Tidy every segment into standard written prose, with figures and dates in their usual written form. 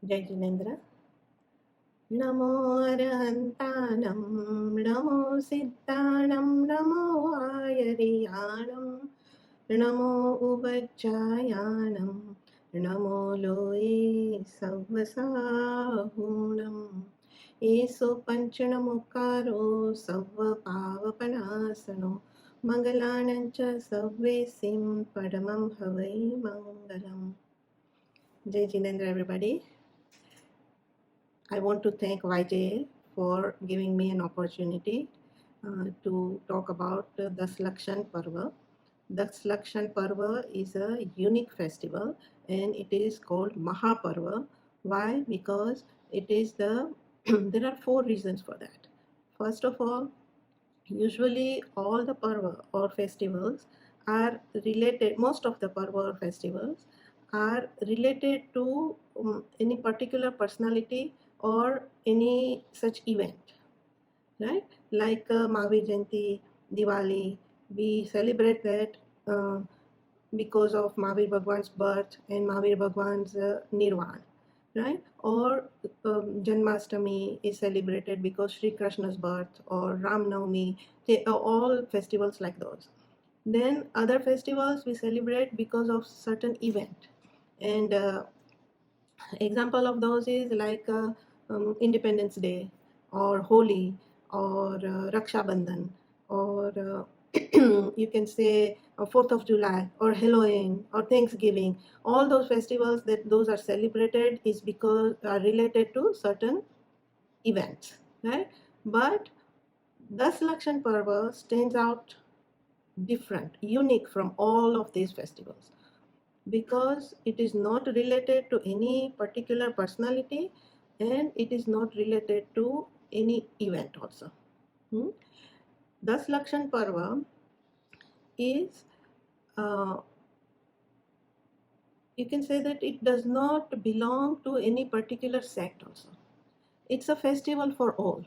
जय जिनेन्द्र। नमो अरहन्तानं नमो सिद्धाणं नमो आयर्याणं नमो उवज्जायानं नमो लोये सव्वसाहूणं येसो पञ्चणमुकारो सव्वपावपनासनो मङ्गलानं च सव्वेसिं परमं हवै मङ्गलम्। जय Jinendra everybody. I want to thank YJA for giving me an opportunity to talk about Das Lakshan Parva. Das Lakshan Parva is a unique festival and it is called Mahaparva. Why? Because it is there are four reasons for that. First of all, usually all the Parva or festivals are related, most of the Parva or festivals are related to any particular personality or any such event, right? Like Mahavir Jayanti, Diwali, we celebrate that because of Mahavir Bhagwan's birth and Mahavir Bhagwan's Nirvana, right? Or Janmashtami is celebrated because Sri Krishna's birth, or Ram Navami, they are all festivals like those. Then other festivals we celebrate because of certain event, and example of those is like Independence Day or Holi or Raksha Bandhan or you can say 4th of July or Halloween or Thanksgiving. All those festivals that those are celebrated is because are related to certain events, right? But Das Lakshan Parva stands out different, unique from all of these festivals, because it is not related to any particular personality and it is not related to any event also. Das Lakshan Parva is, you can say that it does not belong to any particular sect also. It's a festival for all.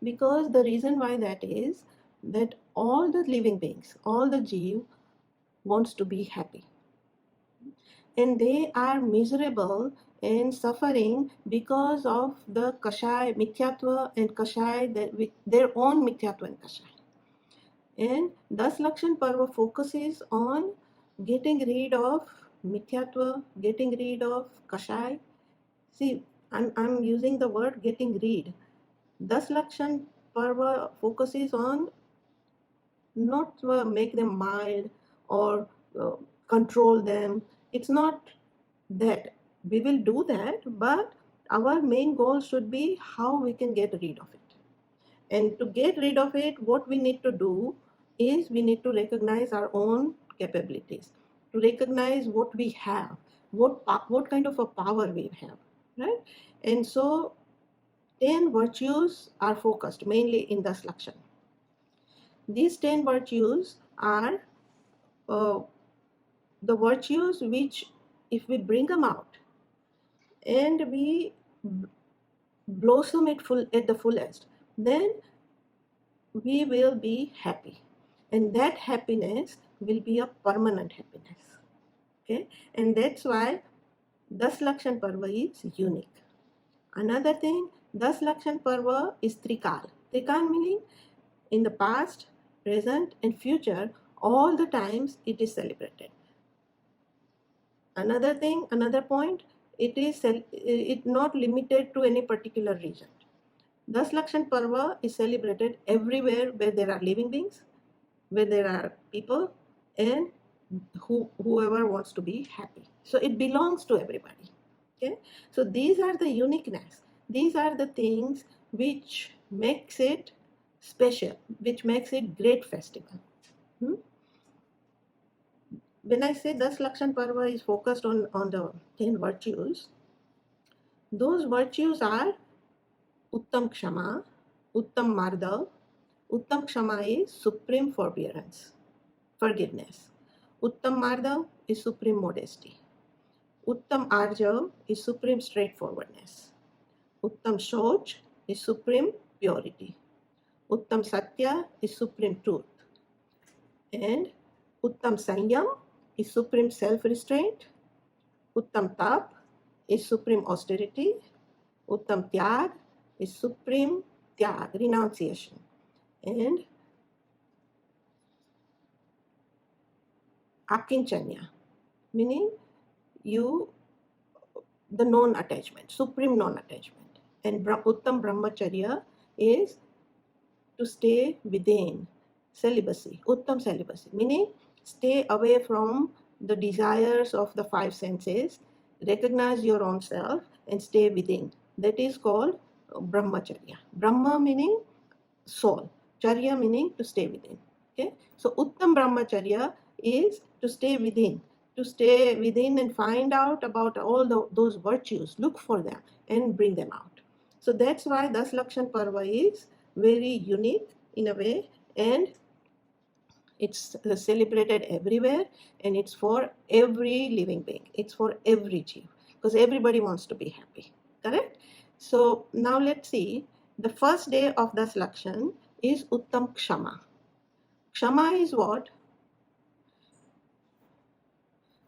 Because the reason why that is that all the living beings, all the Jeev wants to be happy. And they are miserable and suffering because of the Kashai, Mithyatva and Kashai, with their own Mithyatva and Kashai. And Das Lakshan Parva focuses on getting rid of Mithyatva, getting rid of Kashai. See, I'm using the word getting rid. Das Lakshan Parva focuses on not make them mild or control them. It's not that. We will do that, but our main goal should be how we can get rid of it. And to get rid of it, what we need to do is we need to recognize our own capabilities, to recognize what we have, what kind of a power we have, right? And so 10 virtues are focused mainly in Das Lakshan. These 10 virtues are the virtues which, if we bring them out and we blossom it at the fullest, then we will be happy. And that happiness will be a permanent happiness. Okay? And that's why Das Lakshan Parva is unique. Another thing, Das Lakshan Parva is Trikal. Trikal meaning in the past, present, and future, all the times it is celebrated. Another thing, another point, it not limited to any particular region. Das Lakshan Parva is celebrated everywhere where there are living beings, where there are people, and whoever wants to be happy. So it belongs to everybody. Okay? So these are the uniqueness. These are the things which makes it special, which makes it great festival. When I say Das Lakshan Parva is focused on the 10 virtues, those virtues are Uttam Kshama, Uttam Mardav. Uttam Kshama is supreme forbearance, forgiveness. Uttam Mardav is supreme modesty. Uttam Arjav is supreme straightforwardness. Uttam Shoch is supreme purity. Uttam Satya is supreme truth. And Uttam Sanyam is supreme self-restraint. Uttam Tap is supreme austerity. Uttam Tyag is supreme Tyag, renunciation. And Akinchanya, meaning the non-attachment, supreme non-attachment. And Uttam Brahmacharya is to stay within, celibacy, Uttam celibacy, meaning stay away from the desires of the five senses, recognize your own self and stay within. That is called Brahmacharya. Brahma meaning soul, Charya meaning to stay within. Okay, so Uttam Brahmacharya is to stay within, and find out about all those virtues, look for them and bring them out. So that's why Das Lakshan Parva is very unique in a way, and it's celebrated everywhere, and it's for every living being, it's for every jeev, because everybody wants to be happy, correct? So now let's see, the first day of Das Lakshan is Uttam Kshama. Kshama is what?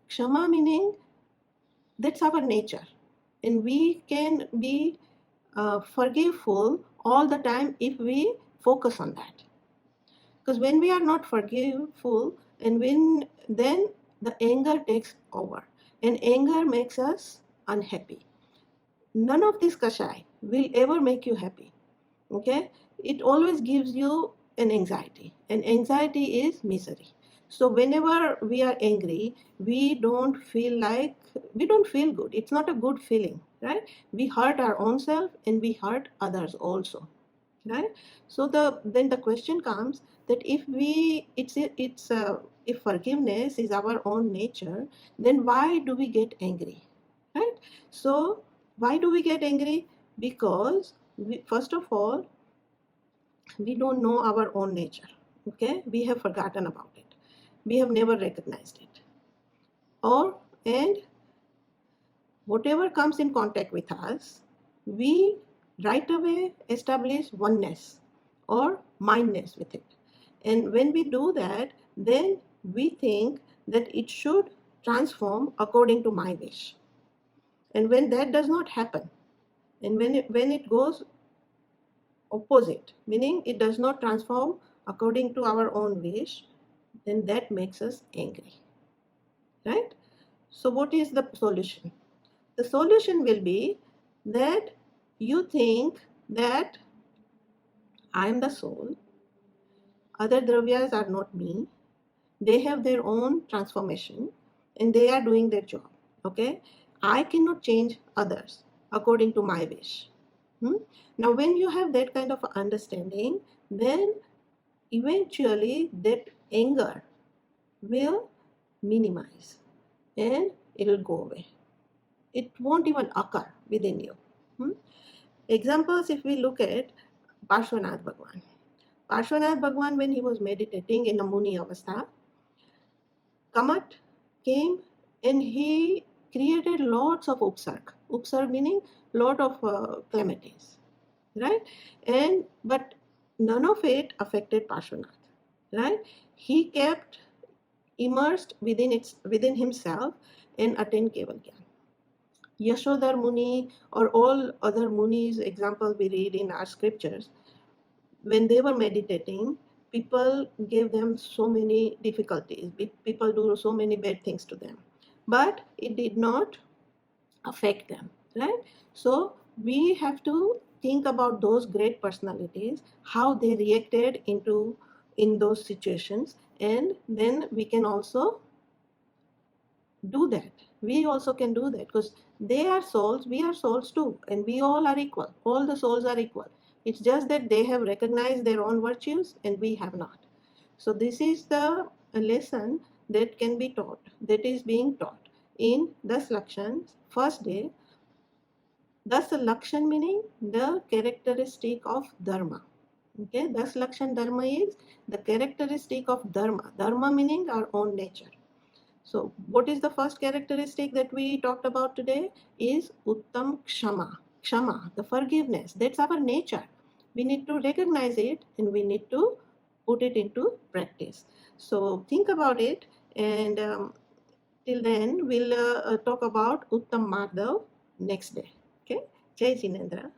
Kshama meaning that's our nature, and we can be forgiveful all the time if we focus on that. Because when we are not forgiveful, and then the anger takes over, and anger makes us unhappy. None of this kashai will ever make you happy. Okay, it always gives you an anxiety, and anxiety is misery. So whenever we are angry, we don't feel good. It's not a good feeling, right? We hurt our own self and we hurt others also, right? So then the question comes that if forgiveness is our own nature, then why do we get angry, right? So why do we get angry? Because first of all, we don't know our own nature. Okay, we have forgotten about it, we have never recognized it, and whatever comes in contact with us, we right away establish oneness or mindness with it. And when we do that, then we think that it should transform according to my wish. And when that does not happen, and when it goes opposite, meaning it does not transform according to our own wish, then that makes us angry, right? So what is the solution? The solution will be that you think that I am the soul, other dravyas are not me, they have their own transformation and they are doing their job. Okay, I cannot change others according to my wish. Now when you have that kind of understanding, then eventually that anger will minimize and it will go away. It won't even occur within you. Examples, if we look at Parshvanath Bhagwan. Parshvanath Bhagwan, when he was meditating in a Muni Avastha, Kamat came and he created lots of upsarg. Upsarg meaning lot of calamities, right? But none of it affected Parshvanath, right? He kept immersed within himself and attained Keval Gyan. Yashodhar Muni or all other Munis, example we read in our scriptures, when they were meditating, people gave them so many difficulties. People do so many bad things to them, but it did not affect them, right? So we have to think about those great personalities, how they reacted in those situations, and then we can also do that. We also can do that because they are souls, we are souls too, and we all are equal. All the souls are equal. It's just that they have recognized their own virtues and we have not. So this is the lesson that can be taught, that is being taught in Das Lakshan's first day. Thus the Lakshan meaning the characteristic of Dharma. Okay, thus Lakshan Dharma is the characteristic of Dharma. Dharma meaning our own nature. So what is the first characteristic that we talked about today is Uttam Kshama. Kshama, the forgiveness. That's our nature. We need to recognize it and we need to put it into practice. So think about it, and till then we'll talk about Uttam Madhav next day. Okay, Jai Jinendra.